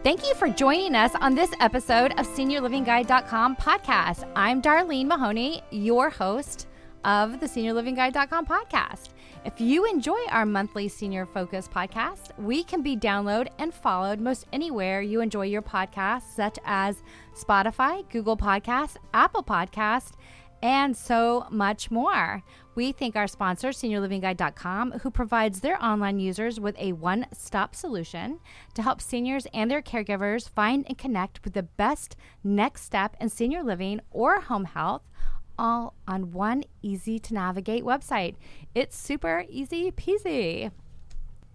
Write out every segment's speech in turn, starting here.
Thank you for joining us on this episode of SeniorLivingGuide.com podcast. I'm Darlene Mahoney, your host of the SeniorLivingGuide.com podcast. If you enjoy our monthly Senior Focus podcast, we can be downloaded and followed most anywhere you enjoy your podcasts, such as Spotify, Google Podcasts, Apple Podcasts, and so much more. We thank our sponsor, SeniorLivingGuide.com, who provides their online users with a one-stop solution to help seniors and their caregivers find and connect with the best next step in senior living or home health, all on one easy-to-navigate website. It's super easy peasy.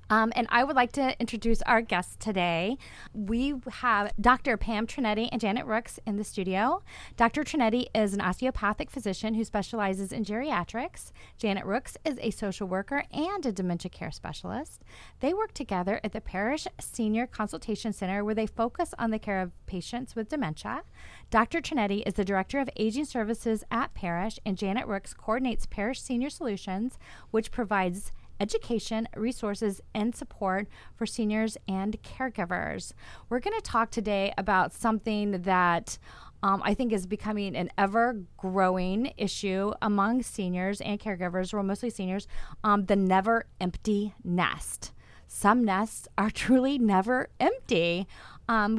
And I would like to introduce our guests today. We have Dr. Pam Tronetti and Janet Rooks in the studio. Dr. Tronetti is an osteopathic physician who specializes in geriatrics. Janet Rooks is a social worker and a dementia care specialist. They work together at the Parrish Senior Consultation Center, where they focus on the care of patients with dementia. Dr. Tronetti is the Director of Aging Services at Parrish, and Janet Rooks coordinates Parrish Senior Solutions, which provides education, resources, and support for seniors and caregivers. We're going to talk today about something that I think is becoming an ever-growing issue among seniors and caregivers, or mostly seniors, the never empty nest. Some nests are truly never empty.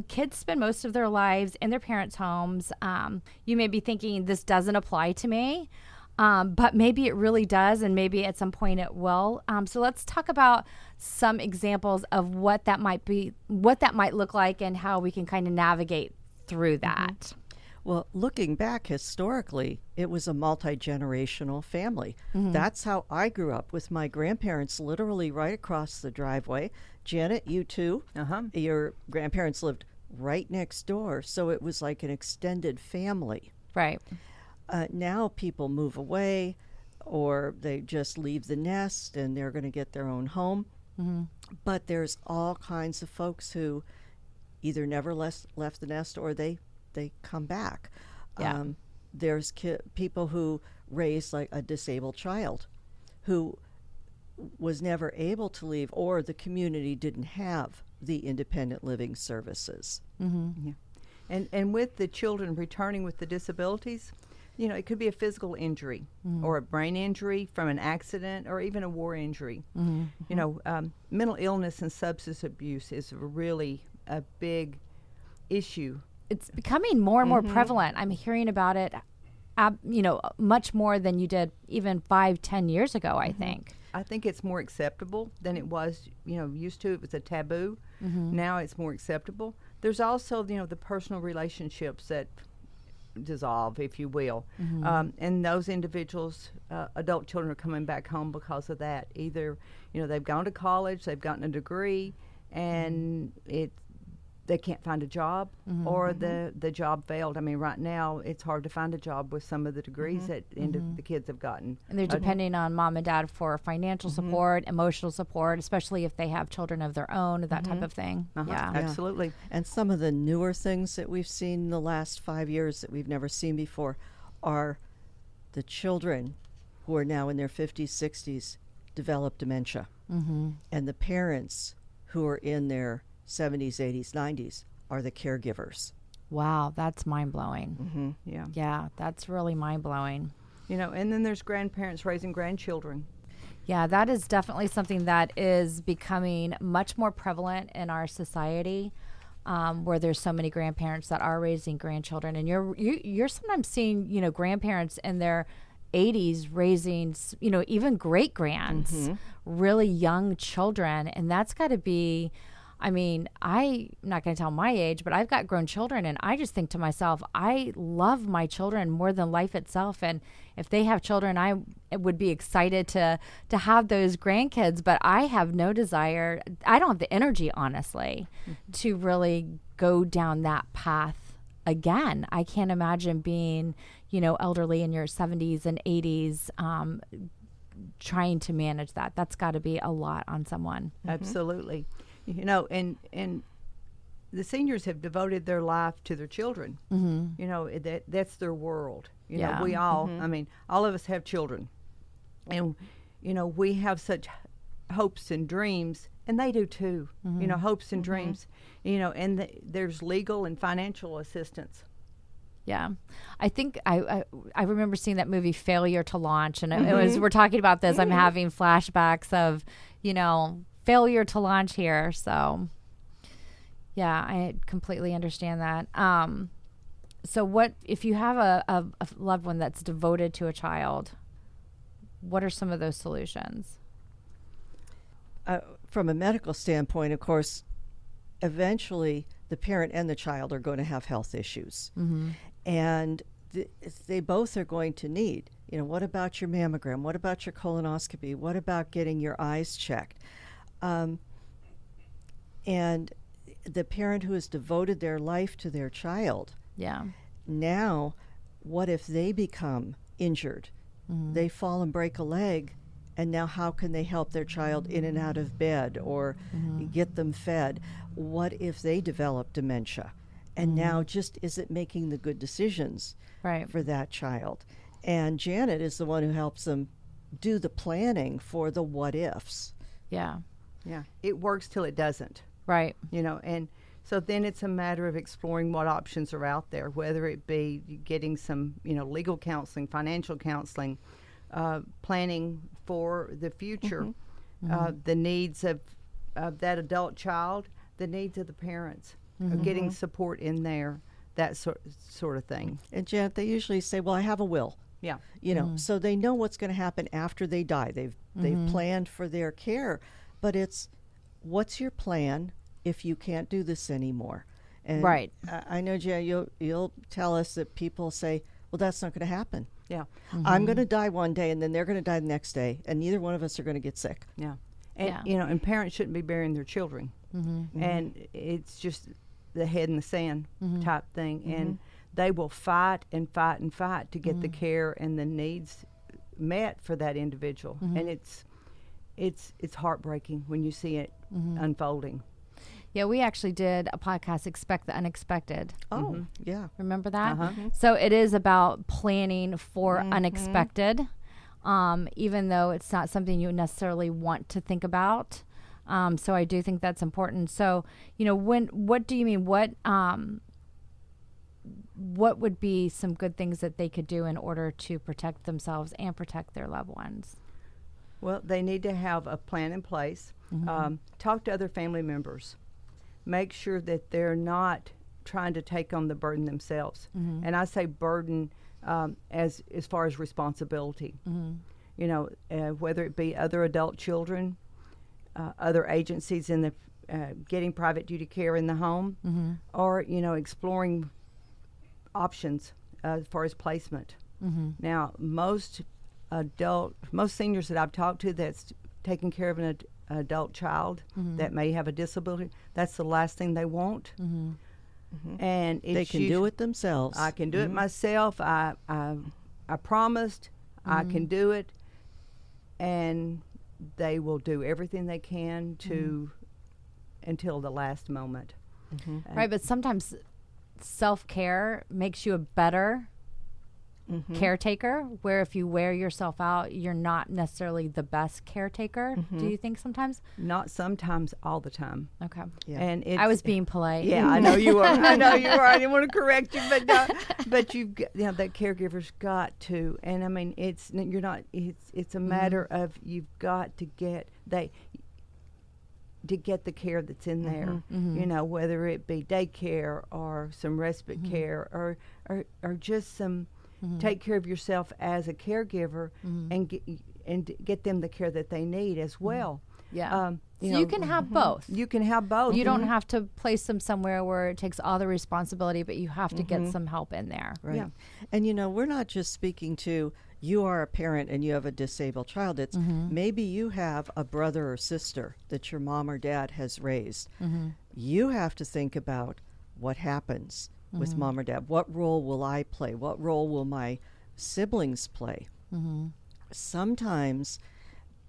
Kids spend most of their lives in their parents' homes. You may be thinking, this doesn't apply to me. But maybe it really does, and maybe at some point it will. So let's talk about some examples of what that might be, what that might look like, and how we can kind of navigate through that. Mm-hmm. Well, looking back historically, it was a multi-generational family. Mm-hmm. That's how I grew up, with my grandparents literally right across the driveway. Janet, you too. Your grandparents lived right next door, so it was like an extended family. Right. Now people move away, or they just leave the nest and they're going to get their own home. Mm-hmm. But there's all kinds of folks who either never left the nest, or they come back. Yeah. There's people who raise like a disabled child who was never able to leave, or the community didn't have the independent living services. Mm-hmm. Yeah. And with the children returning with the disabilities, you know, it could be a physical injury, mm-hmm. or a brain injury from an accident, or even a war injury. Mm-hmm. You know, mental illness and substance abuse is really a big issue. It's becoming more and more prevalent. I'm hearing about it, much more than you did even 5-10 years ago, I think. I think it's more acceptable than it was, used to. It was a taboo. Mm-hmm. Now it's more acceptable. There's also, the personal relationships that dissolve, if you will. Mm-hmm. And those individuals, adult children, are coming back home because of that. Either, they've gone to college, they've gotten a degree, and they can't find a job, mm-hmm. or the job failed. I mean, right now, it's hard to find a job with some of the degrees mm-hmm. that the kids have gotten. And they're depending on mom and dad for financial mm-hmm. support, emotional support, especially if they have children of their own, that mm-hmm. type of thing. Uh-huh. Yeah, absolutely. And some of the newer things that we've seen in the last 5 years that we've never seen before are the children who are now in their 50s, 60s, develop dementia. Mm-hmm. And the parents who are in their 70s, 80s, 90s are the caregivers. Wow, that's mind-blowing. Mm-hmm. Yeah. Yeah, that's really mind-blowing. And then there's grandparents raising grandchildren. Yeah, that is definitely something that is becoming much more prevalent in our society, where there's so many grandparents that are raising grandchildren. And you're sometimes seeing, grandparents in their 80s raising, even great-grands, mm-hmm. really young children. And that's got to be... I'm not going to tell my age, but I've got grown children, and I just think to myself, I love my children more than life itself. And if they have children, I would be excited to have those grandkids, but I have no desire. I don't have the energy, honestly, mm-hmm. to really go down that path again. I can't imagine being, elderly in your 70s and 80s, trying to manage that. That's got to be a lot on someone. Mm-hmm. Absolutely. And the seniors have devoted their life to their children. Mm-hmm. That's their world. Yeah. We all, mm-hmm. All of us have children. And, we have such hopes and dreams, and they do too. Hopes and dreams. And there's legal and financial assistance. Yeah, I think I remember seeing that movie Failure to Launch, and as we're talking about this, I'm having flashbacks of failure to launch here. So yeah, I completely understand that. So what if you have a loved one that's devoted to a child? What are some of those solutions? From a medical standpoint, of course, eventually the parent and the child are going to have health issues. And they both are going to need, what about your mammogram? What about your colonoscopy? What about getting your eyes checked? And the parent who has devoted their life to their child, now what if they become injured? They fall and break a leg, and now how can they help their child in and out of bed or get them fed? What if they develop dementia? And now just is it making the good decisions for that child? And Janet is the one who helps them do the planning for the what ifs. Yeah. It works till it doesn't. Right. And so then it's a matter of exploring what options are out there, whether it be getting some, legal counseling, financial counseling, planning for the future, the needs of that adult child, the needs of the parents, getting support in there, that sort of thing. And Janet, they usually say, well, I have a will. Yeah. So they know what's going to happen after they die. They've planned for their care, but it's what's your plan if you can't do this anymore? And I know, Janet, you'll tell us that people say, well, that's not going to happen. Yeah. I'm going to die one day, and then they're going to die the next day, and neither one of us are going to get sick. Yeah. And, and parents shouldn't be burying their children. And it's just the head in the sand type thing. And they will fight and fight and fight to get the care and the needs met for that individual. And it's heartbreaking when you see it unfolding. Yeah, we actually did a podcast, Expect the Unexpected. Oh, yeah. Remember that? So it is about planning for unexpected, even though it's not something you necessarily want to think about. So I do think that's important. So, what do you mean? What would be some good things that they could do in order to protect themselves and protect their loved ones? Well, they need to have a plan in place. Talk to other family members. Make sure that they're not trying to take on the burden themselves. And I say burden as far as responsibility. Whether it be other adult children, other agencies in the getting private duty care in the home, or exploring options as far as placement. Now, most seniors that I've talked to that's taking care of an adult child that may have a disability, that's the last thing they want. And they can do it themselves. I can do it myself. I promised I can do it, and they will do everything they can to until the last moment. Right, but sometimes self-care makes you a better caretaker, where if you wear yourself out, you're not necessarily the best caretaker. Do you think sometimes? Not sometimes, all the time. Okay. Yeah. And I was being polite. Yeah, I know you are. I know you are. I didn't want to correct you, but you've got, that caregiver's got to. And I mean, it's a matter of you've got to get the care that's in there, whether it be daycare or some respite care or just some take care of yourself as a caregiver and get them the care that they need as well. Yeah. So you can have both. You can have both. You don't have to place them somewhere where it takes all the responsibility, but you have to get some help in there. Right. Yeah. And we're not just speaking to you are a parent and you have a disabled child. It's maybe you have a brother or sister that your mom or dad has raised. You have to think about what happens with mom or dad. What role will I play? What role will my siblings play? Sometimes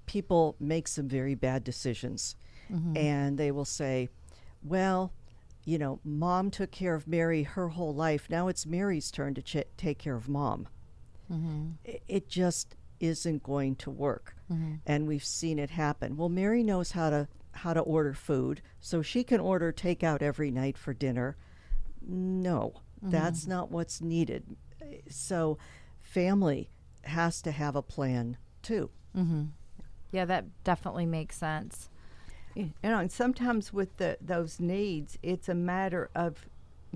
people make some very bad decisions and they will say, well, mom took care of Mary her whole life. Now it's Mary's turn to take care of mom. It just isn't going to work. And we've seen it happen. Well, Mary knows how to order food, so she can order takeout every night for dinner. No, that's not what's needed. So family has to have a plan too. Yeah, that definitely makes sense. And sometimes with those needs, it's a matter of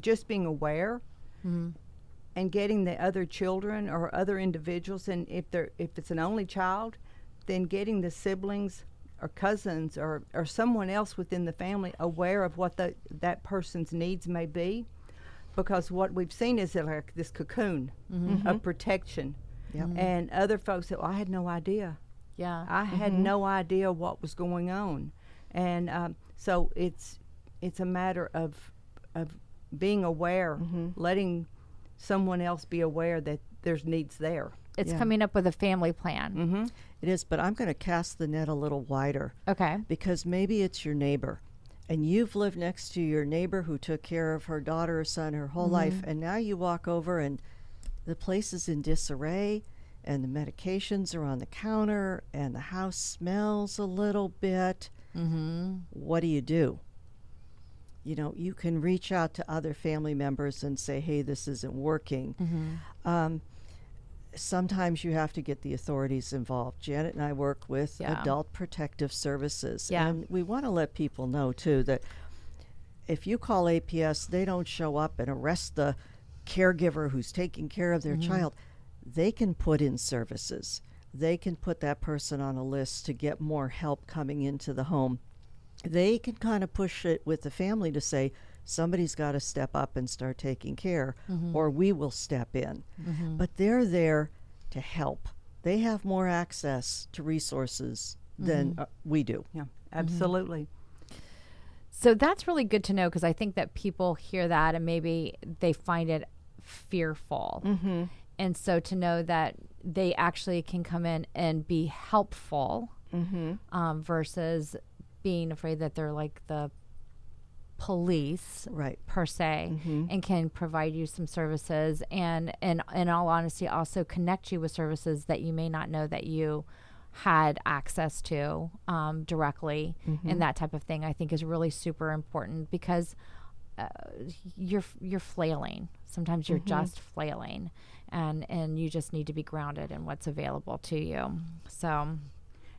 just being aware and getting the other children or other individuals, and if it's an only child, then getting the siblings or cousins or someone else within the family aware of what that person's needs may be, because what we've seen is like this cocoon of protection. And other folks said, well, I had no idea. Yeah. I had no idea what was going on. And so it's a matter of being aware, letting someone else be aware that there's needs there. It's coming up with a family plan. It is, but I'm going to cast the net a little wider. Okay. Because maybe it's your neighbor, and you've lived next to your neighbor who took care of her daughter or son her whole life, and now you walk over and the place is in disarray, and the medications are on the counter, and the house smells a little bit. What do? You know, you can reach out to other family members and say, hey, this isn't working. Sometimes you have to get the authorities involved. Janet and I work with Adult Protective Services. And we want to let people know, too, that if you call APS, they don't show up and arrest the caregiver who's taking care of their child. They can put in services. They can put that person on a list to get more help coming into the home. They can kind of push it with the family to say, somebody's got to step up and start taking care, or we will step in. But they're there to help. They have more access to resources than we do. Yeah, absolutely. So that's really good to know, because I think that people hear that and maybe they find it fearful. And so to know that they actually can come in and be helpful versus being afraid that they're like the police per se, and can provide you some services, and in all honesty also connect you with services that you may not know that you had access to directly, and that type of thing I think is really super important, because you're flailing. Sometimes you're just flailing, and you just need to be grounded in what's available to you. So,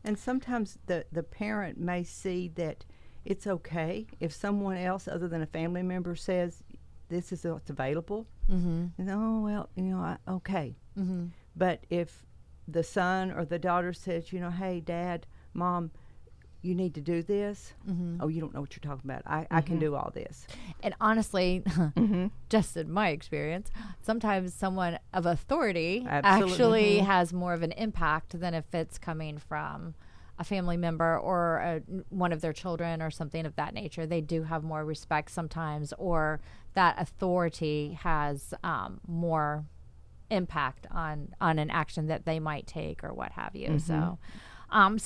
and sometimes the parent may see that it's okay if someone else other than a family member says this is what's available. And oh, well, you know, okay. But if the son or the daughter says, you know, hey, Dad, Mom, you need to do this. Oh, you don't know what you're talking about. I can do all this. And honestly, just in my experience, sometimes someone of authority actually has more of an impact than if it's coming from a family member or one of their children or something of that nature. They do have more respect sometimes, or that authority has more impact on an action that they might take or what have you. So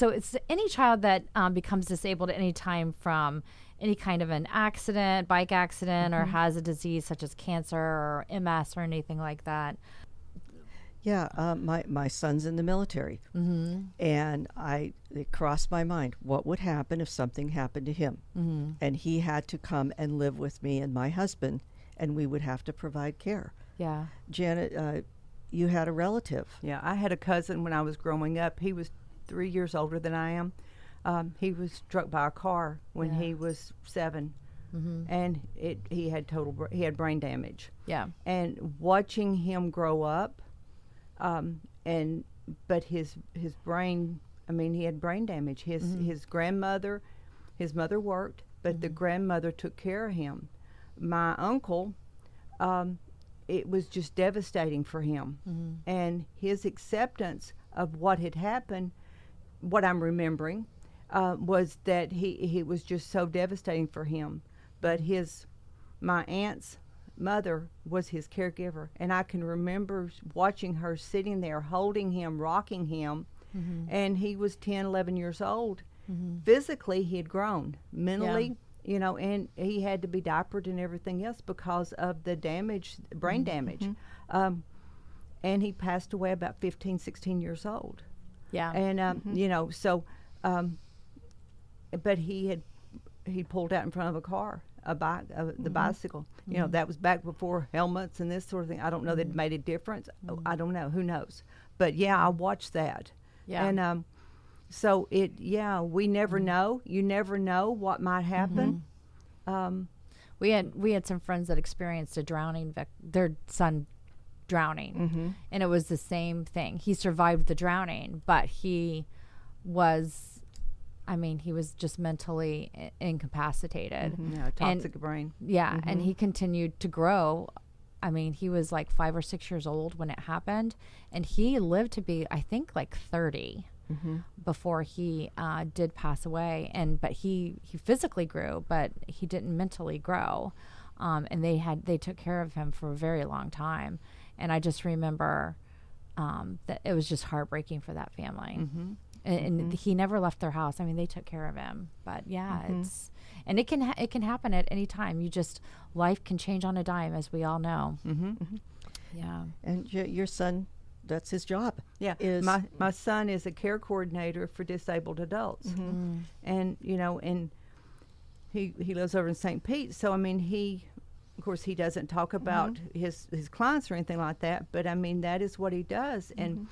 it's any child that becomes disabled at any time from any kind of an accident, bike accident, or has a disease such as cancer or MS or anything like that. Yeah, my son's in the military, and it crossed my mind, what would happen if something happened to him? And he had to come and live with me and my husband, and we would have to provide care. Yeah. Janet, you had a relative. Yeah, I had a cousin when I was growing up. He was 3 years older than I am. He was struck by a car when he was 7, and he had brain damage. Yeah. And watching him grow up, but his brain, I mean, he had brain damage. His grandmother, his mother worked, but the grandmother took care of him. My uncle, it was just devastating for him. And his acceptance of what had happened, what I'm remembering, was that he was just so devastating for him. But my aunt's mother was his caregiver, and I can remember watching her sitting there holding him, rocking him, and he was 10, 11 years old. Physically he had grown. Mentally, you know, and he had to be diapered and everything else because of the brain damage. And he passed away about 15, 16 years old. Yeah. And you know, so but he pulled out in front of a car, a bike, the bicycle. You know, that was back before helmets and this sort of thing. I don't know that it made a difference. I don't know. Who knows? But yeah, I watched that. Yeah. And so we never know. You never know what might happen. We had some friends that experienced a drowning, their son drowning, and it was the same thing. He survived the drowning, but he was just mentally incapacitated. Yeah, toxic brain. Yeah, and he continued to grow. I mean, he was like 5 or 6 years old when it happened, and he lived to be, I think, like 30 before he did pass away. But he physically grew, but he didn't mentally grow. And they took care of him for a very long time. And I just remember that it was just heartbreaking for that family. And he never left their house. I mean, they took care of him. But yeah, it can happen at any time. Life can change on a dime, as we all know. Yeah. And your son, that's his job. Yeah. My son is a care coordinator for disabled adults. And, you know, and he lives over in St. Pete. So, I mean, of course, he doesn't talk about his clients or anything like that. But, I mean, that is what he does. And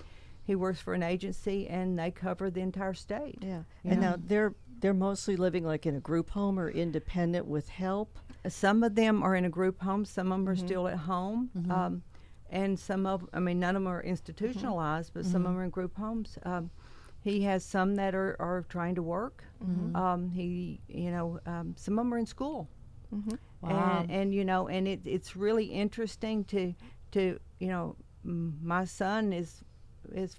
he works for an agency, and they cover the entire state. Yeah. And now they're mostly living like in a group home or independent with help? Some of them are in a group home. Some of them are still at home. And none of them are institutionalized, but some of them are in group homes. He has some that are trying to work. Some of them are in school. Wow. And you know, and it's really interesting to you know, my son is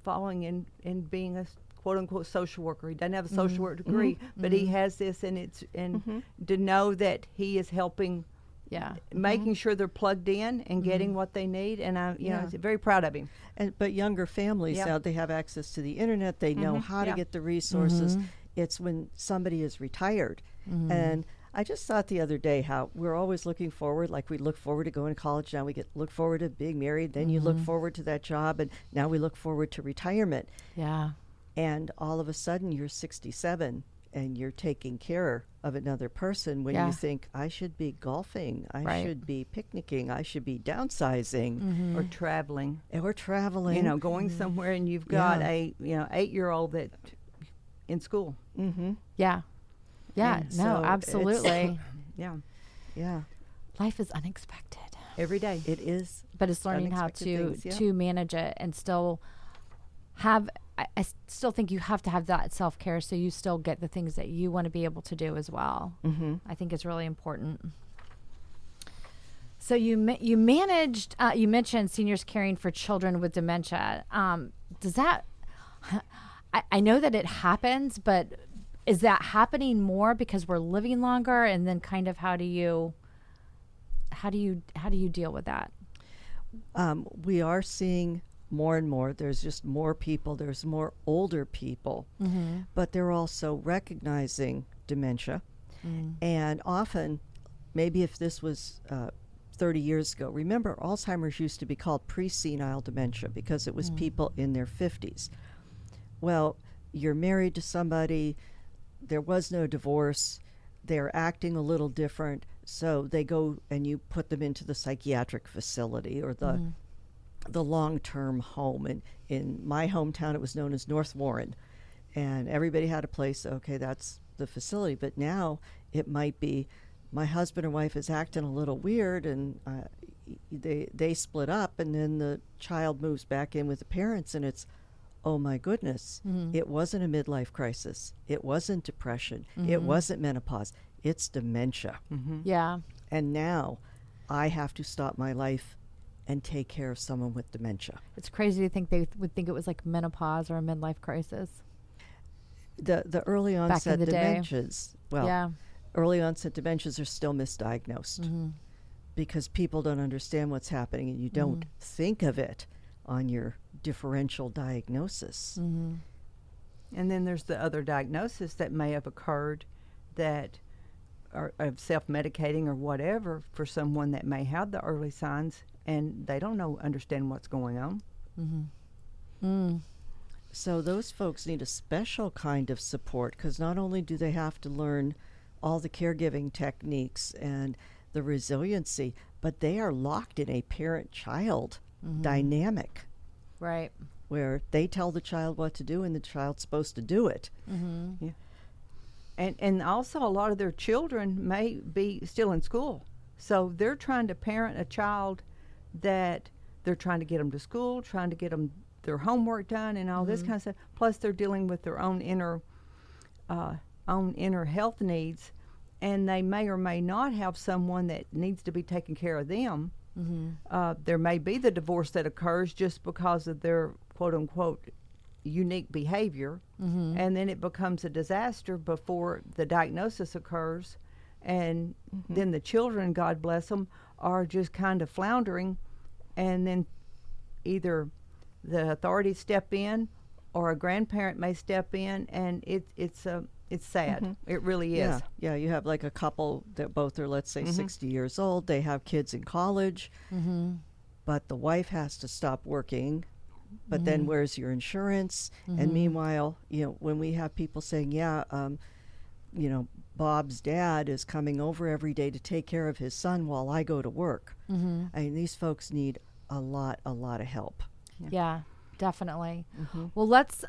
following in being a quote unquote social worker. He doesn't have a social work degree, but he has this, and to know that he is helping. Yeah. Making sure they're plugged in and getting what they need, and I'm very proud of him. But younger families now, they have access to the internet. They know how to get the resources. It's when somebody is retired. And I just thought the other day how we're always looking forward, like we look forward to going to college. Now we look forward to being married. Then you look forward to that job, and now we look forward to retirement. Yeah. And all of a sudden you're 67 and you're taking care of another person when you think, I should be golfing, I should be picnicking, I should be downsizing. Or traveling. Or traveling. You know, going somewhere, and you've got a 8-year-old that in school. Yeah. Yeah. And No, so absolutely. Yeah. Life is unexpected. Every day. It is. But it's learning how to manage it and still have. I still think you have to have that self-care so you still get the things that you want to be able to do as well. I think it's really important. So you managed, you mentioned seniors caring for children with dementia. Does that, I know that it happens, but is that happening more because we're living longer? And then kind of how do you deal with that? We are seeing more and more. There's just more people. There's more older people, but they're also recognizing dementia. And often, maybe if this was 30 years ago, remember Alzheimer's used to be called pre-senile dementia because it was people in their 50s. Well, you're married to somebody, there was no divorce, they're acting a little different, so they go and you put them into the psychiatric facility or the long-term home. And in my hometown, it was known as North Warren. And everybody had a place, okay, that's the facility. But now it might be my husband or wife is acting a little weird, and they split up, and then the child moves back in with the parents, and it's, oh my goodness, it wasn't a midlife crisis. It wasn't depression. It wasn't menopause. It's dementia. Yeah. And now I have to stop my life and take care of someone with dementia. It's crazy to think they would think it was like menopause or a midlife crisis. The early onset dementias, early onset dementias are still misdiagnosed because people don't understand what's happening, and you don't think of it on your differential diagnosis. And then there's the other diagnosis that may have occurred that are of self-medicating or whatever for someone that may have the early signs, and they don't understand what's going on. So those folks need a special kind of support, because not only do they have to learn all the caregiving techniques and the resiliency, but they are locked in a parent-child dynamic. Right. Where they tell the child what to do and the child's supposed to do it. Yeah. And also a lot of their children may be still in school. So they're trying to parent a child that they're trying to get them to school, trying to get them their homework done and all this kind of stuff. Plus they're dealing with their own inner health needs, and they may or may not have someone that needs to be taking care of them. There may be the divorce that occurs just because of their quote-unquote unique behavior, and then it becomes a disaster before the diagnosis occurs, and then the children, God bless them, are just kind of floundering, and then either the authorities step in or a grandparent may step in, and it's sad. It really is. Yeah, you have like a couple that both are, let's say, 60 years old. They have kids in college, but the wife has to stop working. But then where's your insurance? And meanwhile, when we have people saying, Bob's dad is coming over every day to take care of his son while I go to work. I mean, these folks need a lot of help. Yeah, definitely. Well, let's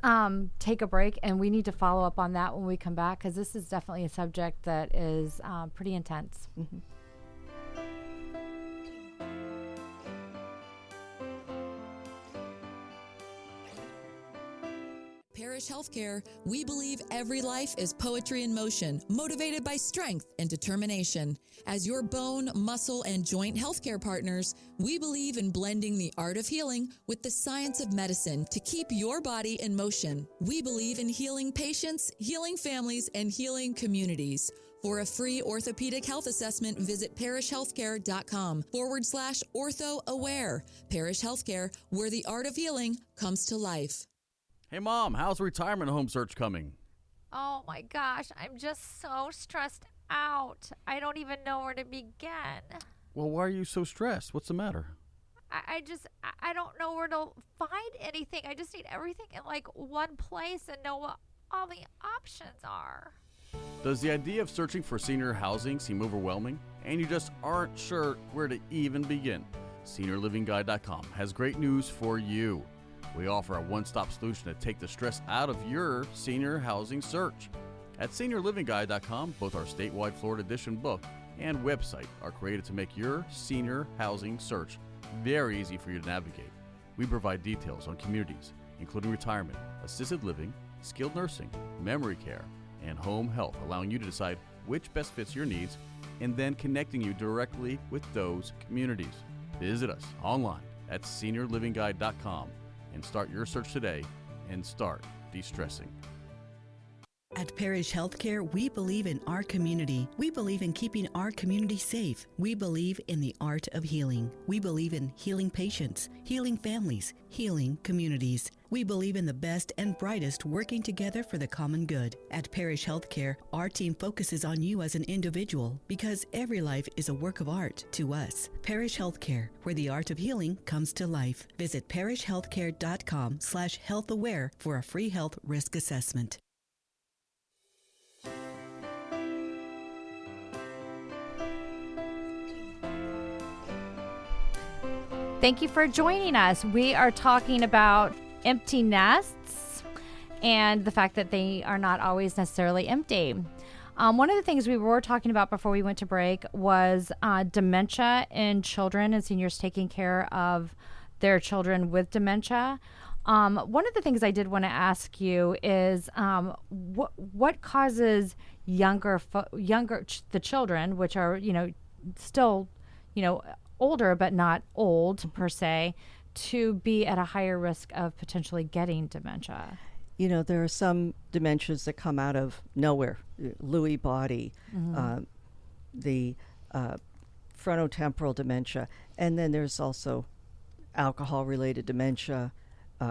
take a break, and we need to follow up on that when we come back, because this is definitely a subject that is pretty intense. Parrish Healthcare, we believe every life is poetry in motion, motivated by strength and determination. As your bone, muscle, and joint healthcare partners, we believe in blending the art of healing with the science of medicine to keep your body in motion. We believe in healing patients, healing families, and healing communities. For a free orthopedic health assessment, visit parrishhealthcare.com/orthoaware. Parrish Healthcare, where the art of healing comes to life. Hey, Mom, how's the retirement home search coming? Oh my gosh, I'm just so stressed out. I don't even know where to begin. Well, why are you so stressed? What's the matter? I don't know where to find anything. I just need everything in like one place and know what all the options are. Does the idea of searching for senior housing seem overwhelming and you just aren't sure where to even begin? SeniorLivingGuide.com has great news for you. We offer a one-stop solution to take the stress out of your senior housing search. At SeniorLivingGuide.com, both our statewide Florida edition book and website are created to make your senior housing search very easy for you to navigate. We provide details on communities, including retirement, assisted living, skilled nursing, memory care, and home health, allowing you to decide which best fits your needs and then connecting you directly with those communities. Visit us online at SeniorLivingGuide.com and start your search today and start de-stressing. At Parrish Healthcare, we believe in our community. We believe in keeping our community safe. We believe in the art of healing. We believe in healing patients, healing families, healing communities. We believe in the best and brightest working together for the common good. At Parrish Healthcare, our team focuses on you as an individual because every life is a work of art to us. Parrish Healthcare, where the art of healing comes to life. Visit parrishhealthcare.com/healthaware for a free health risk assessment. Thank you for joining us. We are talking about empty nests and the fact that they are not always necessarily empty. One of the things we were talking about before we went to break was dementia in children and seniors taking care of their children with dementia. One of the things I did want to ask you is what causes the children, which are still older but not old per se, to be at a higher risk of potentially getting dementia? There are some dementias that come out of nowhere. Lewy body, the frontotemporal dementia, and then there's also alcohol-related dementia.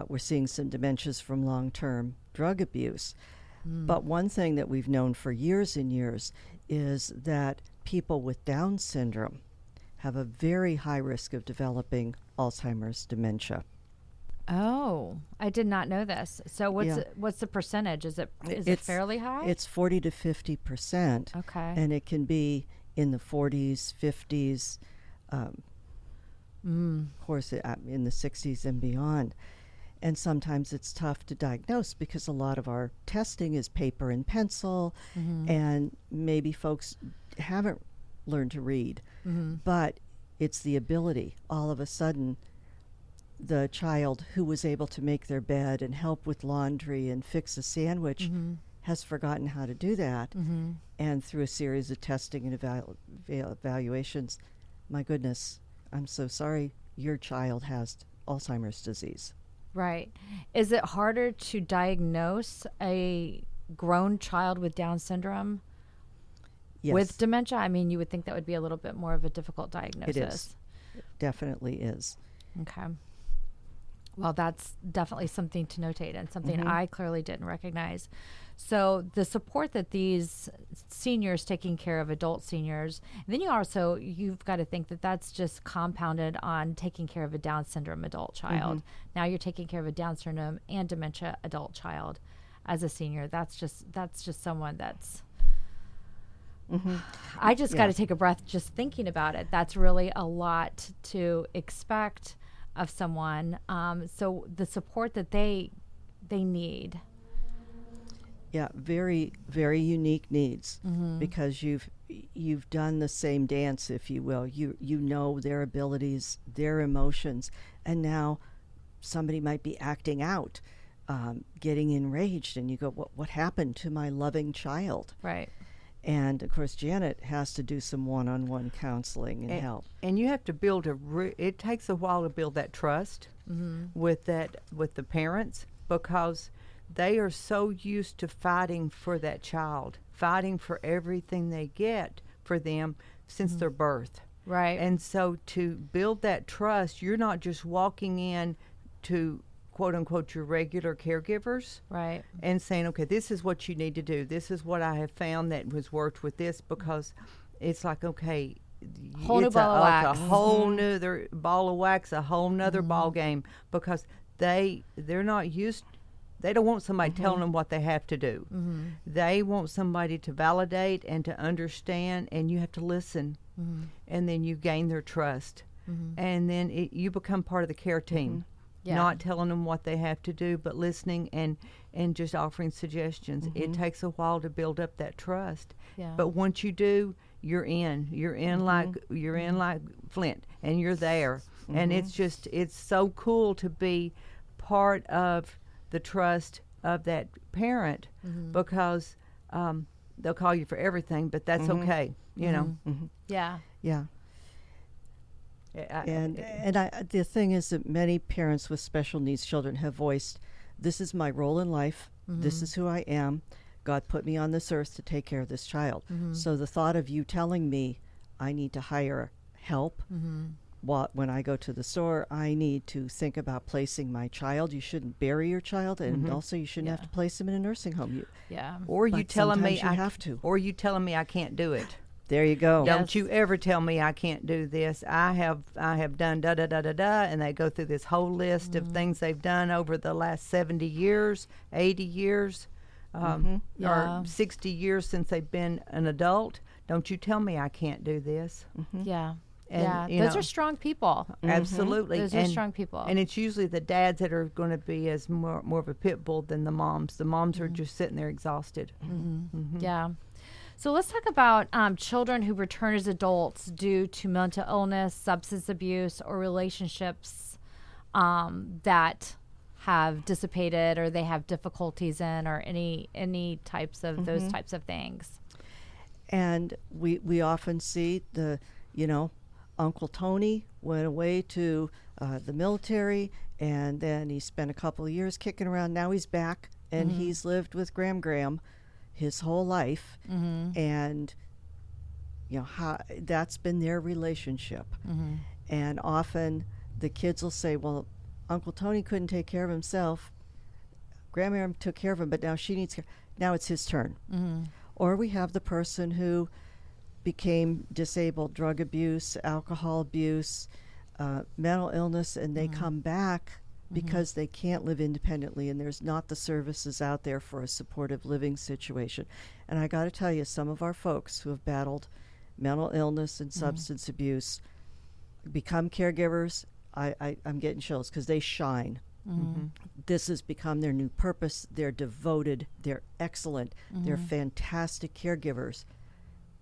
We're seeing some dementias from long-term drug abuse. But one thing that we've known for years and years is that people with Down syndrome have a very high risk of developing Alzheimer's dementia. Oh, I did not know this. So what's the percentage? Is it fairly high? It's 40 to 50%. Okay. And it can be in the 40s, 50s, of course, in the 60s and beyond. And sometimes it's tough to diagnose because a lot of our testing is paper and pencil, and maybe folks haven't learned to read. But it's the ability. All of a sudden, the child who was able to make their bed and help with laundry and fix a sandwich has forgotten how to do that. And through a series of testing and evaluations, my goodness, I'm so sorry, your child has Alzheimer's disease. Right. Is it harder to diagnose a grown child with Down syndrome with dementia? I mean, you would think that would be a little bit more of a difficult diagnosis. It is. It definitely is. Okay. Well, that's definitely something to notate and something I clearly didn't recognize. So the support that these seniors taking care of adult seniors, and then you've got to think that that's just compounded on taking care of a Down syndrome adult child. Now you're taking care of a Down syndrome and dementia adult child as a senior. That's just someone that's I just got to take a breath just thinking about it. That's really a lot to expect of someone. So the support that they need. Yeah, very, very unique needs because you've done the same dance, if you will. You know their abilities, their emotions, and now somebody might be acting out, getting enraged, and you go, "What happened to my loving child?" Right. And of course, Janet has to do some one-on-one counseling and help. And you have to build it takes a while to build that trust with the parents, because they are so used to fighting for that child, fighting for everything they get for them since their birth. Right. And so to build that trust, you're not just walking in to quote unquote your regular caregivers, right, and saying, okay, this is what you need to do, this is what I have found that was worked with this, because it's like, okay, whole new ball of wax, a whole nother ball of wax, a whole nother ball game, because they're not used. They don't want somebody telling them what they have to do. They want somebody to validate and to understand, and you have to listen, and then you gain their trust, and then you become part of the care team. Not telling them what they have to do, but listening and just offering suggestions. It takes a while to build up that trust, but once you do, you're in like Flint, and you're there, and it's so cool to be part of the trust of that parent, because they'll call you for everything, but that's okay, you know. Yeah. And the thing is that many parents with special needs children have voiced, this is my role in life, this is who I am, God put me on this earth to take care of this child. So the thought of you telling me I need to hire help, when I go to the store, I need to think about placing my child. You shouldn't bury your child, and also you shouldn't have to place him in a nursing home. Or you telling me I have to. Or you telling me I can't do it. There you go. Don't you ever tell me I can't do this. I have done da da da da da, and they go through this whole list of things they've done over the last 70 years, 80 years, or 60 years since they've been an adult. Don't you tell me I can't do this. And, those are strong people. Absolutely. Those are strong people. And it's usually the dads that are going to be as more of a pit bull than the moms. The moms are just sitting there exhausted. Yeah. So let's talk about children who return as adults due to mental illness, substance abuse, or relationships that have dissipated or they have difficulties in, or any types of those types of things. And we often see Uncle Tony went away to the military, and then he spent a couple of years kicking around. Now he's back, and he's lived with Graham his whole life, and that's been their relationship. And often the kids will say, well, Uncle Tony couldn't take care of himself, Grandma took care of him, but now she needs care. Now it's his turn. Or we have the person who became disabled, drug abuse, alcohol abuse, mental illness, and they come back because they can't live independently and there's not the services out there for a supportive living situation. And I got to tell you, some of our folks who have battled mental illness and substance abuse become caregivers. I'm getting chills because they shine. This has become their new purpose. They're devoted. They're excellent. They're fantastic caregivers.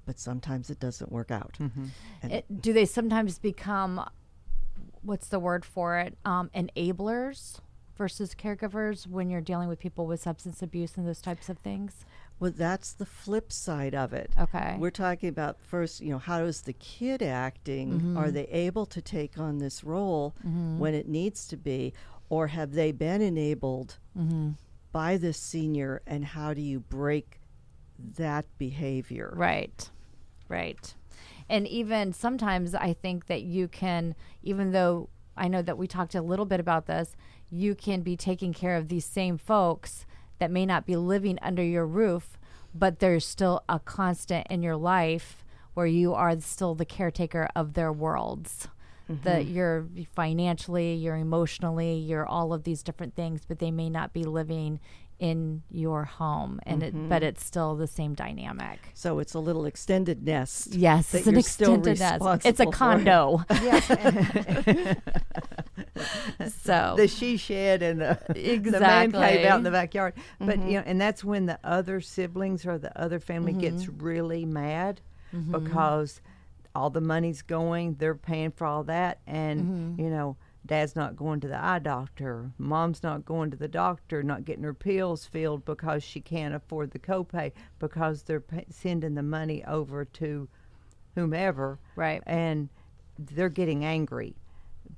But sometimes it doesn't work out. And Do they sometimes become, what's the word for it, enablers versus caregivers when you're dealing with people with substance abuse and those types of things? well, that's the flip side of it. Okay. We're talking about first, how is the kid acting? Are they able to take on this role when it needs to be? Or have they been enabled by this senior, and how do you break that behavior? Right. And even sometimes I think that you can, even though I know that we talked a little bit about this, you can be taking care of these same folks that may not be living under your roof, but there's still a constant in your life where you are still the caretaker of their worlds. That you're financially, you're emotionally, you're all of these different things, but they may not be living in your home, and but it's still the same dynamic. So it's a little extended nest. Yes, it's an extended nest. It's a condo. So the she shed and the man cave out in the backyard. But and that's when the other siblings or the other family gets really mad because all the money's going, they're paying for all that, and Dad's not going to the eye doctor, Mom's not going to the doctor, not getting her pills filled because she can't afford the copay, because they're sending the money over to whomever, right? And they're getting angry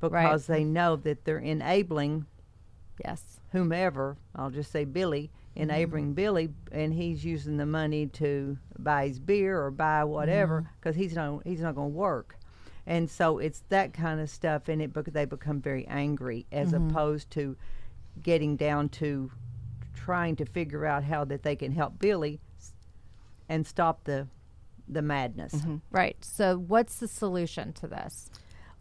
because they know that they're enabling whomever, I'll just say Billy, enabling Billy, and he's using the money to buy his beer or buy whatever because he's not going to work. And so it's that kind of stuff, and they become very angry as opposed to getting down to trying to figure out how that they can help Billy and stop the madness. Right. So what's the solution to this?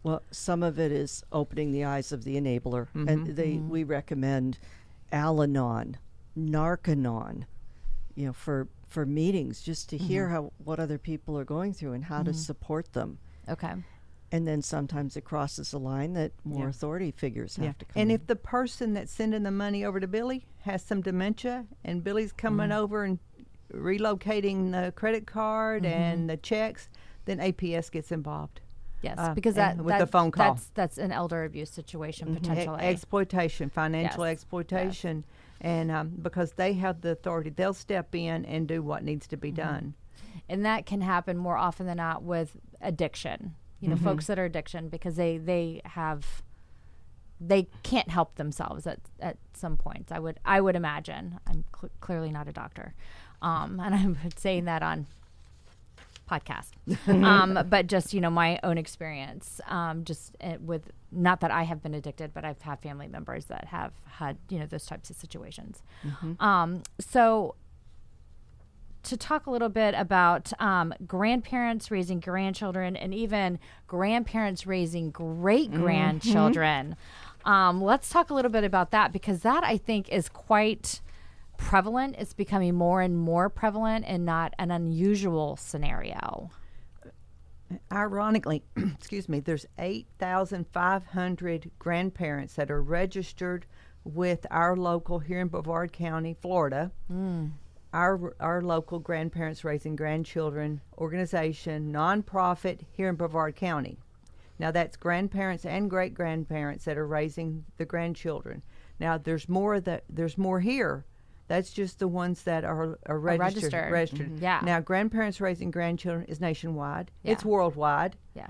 Well, some of it is opening the eyes of the enabler, and we recommend Al-Anon, Narcanon, for meetings, just to hear what other people are going through and how to support them. Okay. And then sometimes it crosses a line that more authority figures have to come And in. if the person that's sending the money over to Billy has some dementia, and Billy's coming over and relocating the credit card and the checks, then APS gets involved. Yes, because with the phone call. That's an elder abuse situation potentially. Exploitation, financial exploitation. And because they have the authority, they'll step in and do what needs to be done. And that can happen more often than not with addiction. Folks that are addiction, because they can't help themselves at some points. I would imagine. I'm clearly not a doctor, and I'm saying that on podcast. But just my own experience. With, not that I have been addicted, but I've had family members that have had those types of situations. So, to talk a little bit about grandparents raising grandchildren, and even grandparents raising great-grandchildren. Let's talk a little bit about that, because that, I think, is quite prevalent. It's becoming more and more prevalent and not an unusual scenario. Ironically, there's 8,500 grandparents that are registered with our local, here in Brevard County, Florida, our local Grandparents Raising Grandchildren organization, nonprofit here in Brevard County. Now that's grandparents and great-grandparents that are raising the grandchildren. Now there's more here. That's just the ones that are registered. Yeah. Now Grandparents Raising Grandchildren is nationwide. Yeah. It's worldwide. Yeah.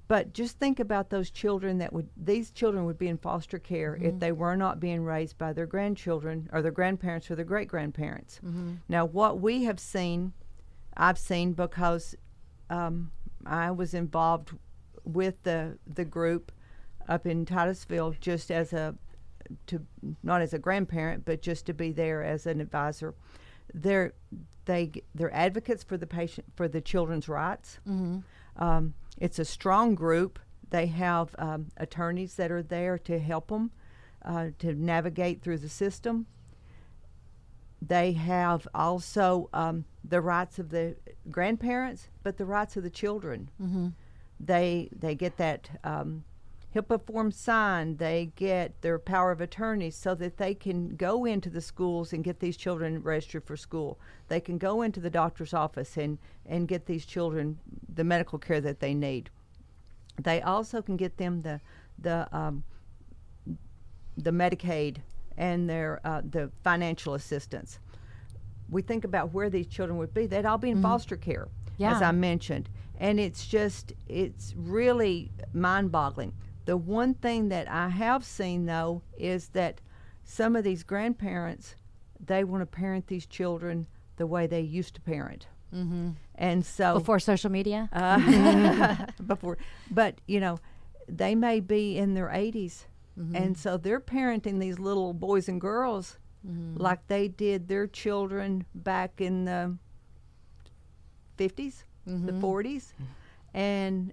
But just think about those children these children would be in foster care if they were not being raised by their grandchildren or their grandparents or their great-grandparents. Now, what we have seen, I've seen because I was involved with the group up in Titusville just not as a grandparent, but just to be there as an advisor. They're advocates for the patient, for the children's rights. It's a strong group. They have attorneys that are there to help them to navigate through the system. They have also the rights of the grandparents, but the rights of the children. Mm-hmm. They get that HIPPA form signed. They get their power of attorney so that they can go into the schools and get these children registered for school. They can go into the doctor's office and get these children the medical care that they need. They also can get them the Medicaid and their the financial assistance. We think about where these children would be. They'd all be in foster care, as I mentioned. And it's really mind-boggling. The one thing that I have seen, though, is that some of these grandparents, they want to parent these children the way they used to parent. Mm-hmm. And so Before social media? But, they may be in their 80s. Mm-hmm. And so they're parenting these little boys and girls like they did their children back in the 50s, the 40s. And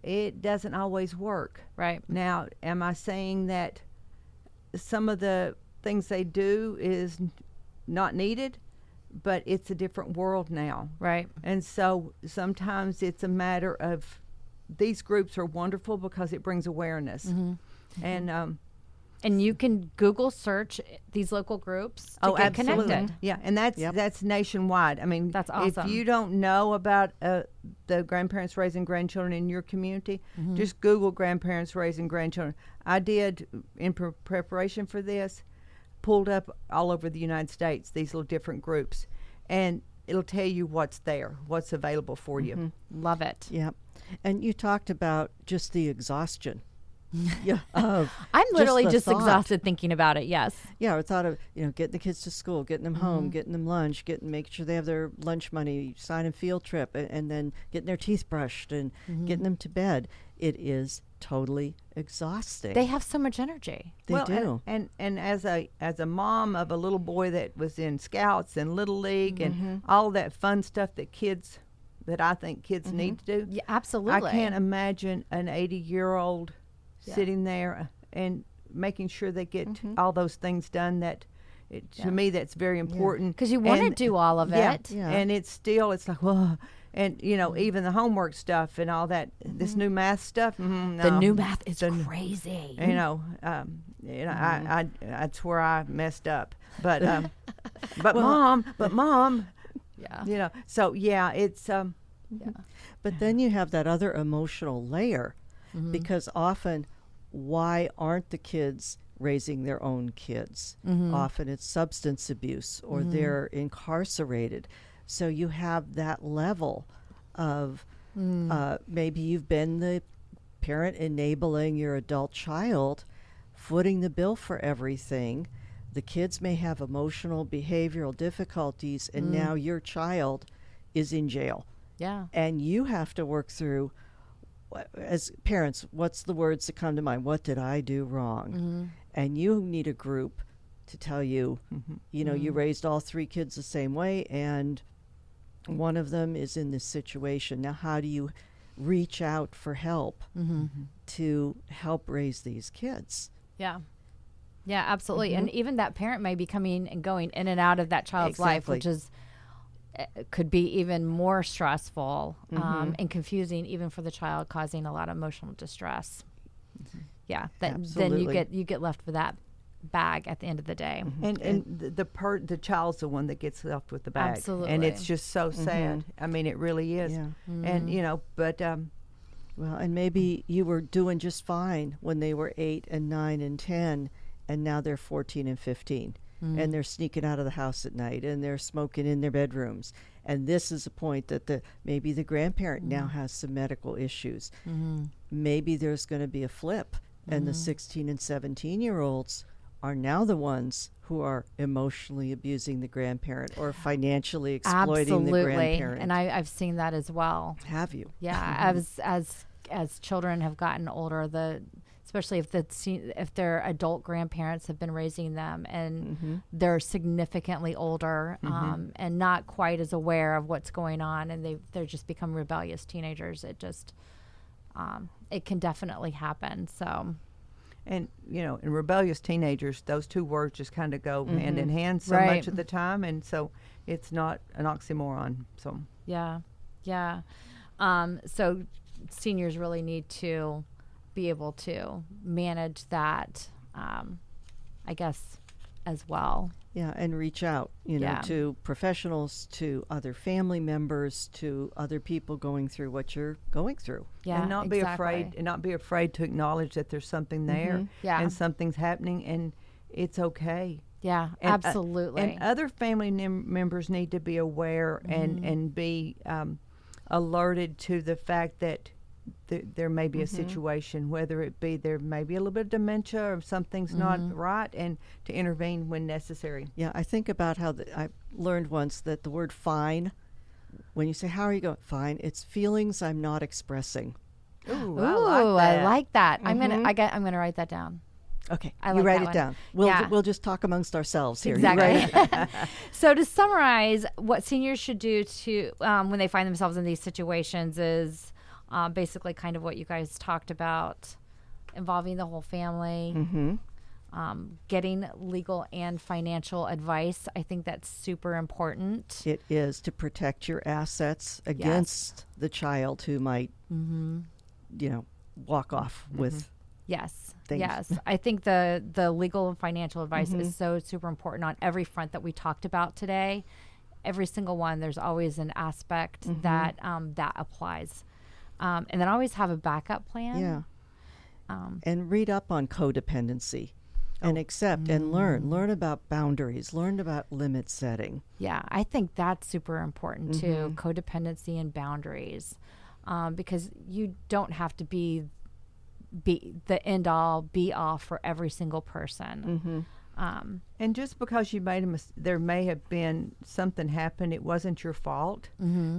it doesn't always work. Right. Now, am I saying that some of the things they do is not needed? But it's a different world now. Right. And so sometimes it's a matter of, these groups are wonderful because it brings awareness. Mm-hmm. And you can Google search these local groups to get absolutely. connected. Yeah, and that's nationwide. I mean, that's awesome. If you don't know about the grandparents raising grandchildren in your community, just Google grandparents raising grandchildren. I did, in preparation for this, pulled up all over the United States, these little different groups, and it'll tell you what's there, what's available for you. Love it. Yeah. And you talked about just the exhaustion. Yeah, I'm literally just exhausted thinking about it. Yes. Yeah, I thought of getting the kids to school, getting them home, getting them lunch, making sure they have their lunch money, signing field trip, and then getting their teeth brushed and getting them to bed. It is totally exhausting. They have so much energy. They do. And as a mom of a little boy that was in Scouts and Little League and all that fun stuff that I think kids need to do. Yeah, absolutely. I can't imagine an 80-year-old sitting there and making sure they get all those things done to me that's very important. Because you want to do all of it. Yeah. And it's like, whoa. And, even the homework stuff and all that, this new math stuff. No. The new math is crazy. That's where I messed up. But, mom. Yeah. So it's, But then you have that other emotional layer, because often, why aren't the kids raising their own kids? Often it's substance abuse or they're incarcerated. So you have that level of maybe you've been the parent enabling your adult child, footing the bill for everything. The kids may have emotional, behavioral difficulties, and now your child is in jail. Yeah. And you have to work through, as parents, what's the words that come to mind? What did I do wrong? And you need a group to tell you, you raised all 3 kids the same way, and one of them is in this situation. Now, how do you reach out for help to help raise these kids? Yeah. Yeah, absolutely. And even that parent may be coming and going in and out of that child's life, which is could be even more stressful and confusing even for the child, causing a lot of emotional distress. Yeah, then you get left with that bag at the end of the day. And the child's the one that gets left with the bag. Absolutely. And it's just so sad. I mean, it really is. Yeah. And but well, and maybe you were doing just fine when they were 8 and 9 and 10, and now they're 14 and 15. And they're sneaking out of the house at night, and they're smoking in their bedrooms. And this is a point that maybe the grandparent now has some medical issues. Maybe there's going to be a flip, and the 16 and 17-year-olds are now the ones who are emotionally abusing the grandparent or financially exploiting the grandparent. And I've seen that as well. Have you? Yeah, as children have gotten older, especially if their adult grandparents have been raising them and they're significantly older and not quite as aware of what's going on, and they're just become rebellious teenagers. It just it can definitely happen. So, And, in rebellious teenagers, those two words just kind of go hand in hand so Right. much of the time. And so it's not an oxymoron. So, yeah. So seniors really need to be able to manage that, I guess, as well. Yeah, and reach out, Yeah. to professionals, to other family members, to other people going through what you're going through. Yeah, and not be afraid to acknowledge that there's something there Yeah. and something's happening and it's okay. Yeah, And, absolutely. and other family members need to be aware and be alerted to the fact that there may be a situation, whether it be there may be a little bit of dementia or something's not right, and to intervene when necessary. Yeah, I think about how I learned once that the word fine, when you say, how are you going? Fine, it's feelings I'm not expressing. Ooh, I like that. I'm gonna write that down. Okay, I you like write that it one. down. We'll just talk amongst ourselves here. You Exactly. write it? So to summarize, what seniors should do to when they find themselves in these situations is basically kind of what you guys talked about, involving the whole family, getting legal and financial advice. I think that's super important. It is to protect your assets against the child who might, walk off with. Yes. Things. Yes. I think the legal and financial advice is so super important on every front that we talked about today. Every single one, there's always an aspect that that applies. And then always have a backup plan. Yeah. And read up on codependency and accept and learn about boundaries, learn about limit setting. Yeah, I think that's super important too, codependency and boundaries, because you don't have to be the end all be all for every single person. And just because you made there may have been something happen, it wasn't your fault.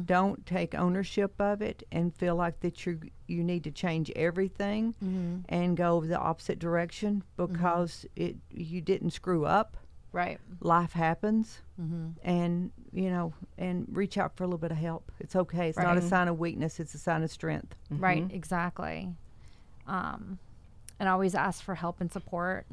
Don't take ownership of it and feel like that you need to change everything and go the opposite direction because you didn't screw up. Right. Life happens, and and reach out for a little bit of help. It's okay. It's not a sign of weakness. It's a sign of strength. Right. Exactly. And always ask for help and support.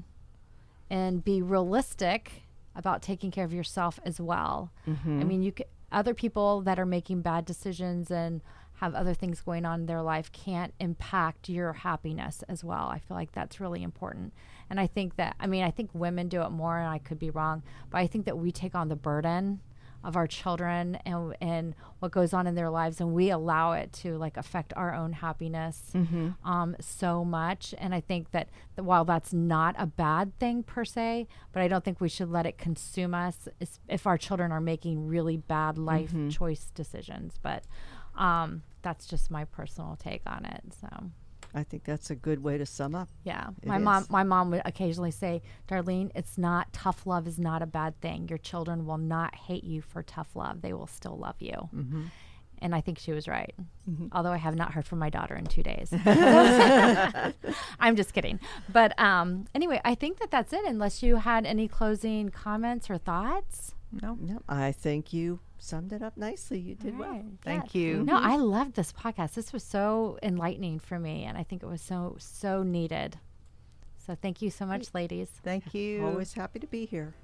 And be realistic about taking care of yourself as well. I mean, other people that are making bad decisions and have other things going on in their life can't impact your happiness as well. I feel like that's really important. And I think I think women do it more, and I could be wrong, but I think that we take on the burden of our children and what goes on in their lives, and we allow it to affect our own happiness so much. And I think that while that's not a bad thing per se, but I don't think we should let it consume us if our children are making really bad life choice decisions. But that's just my personal take on it. So I think that's a good way to sum up. yeah, It my mom would occasionally say, Darlene, tough love is not a bad thing. Your children will not hate you for tough love. They will still love you. And I think she was right. Although I have not heard from my daughter in 2 days. I'm just kidding. But anyway, I think that's it, unless you had any closing comments or thoughts. No. I think you summed it up nicely. You did well. Thank you. No, I loved this podcast. This was so enlightening for me, and I think it was so needed. So thank you so much, ladies. Thank you. Always happy to be here.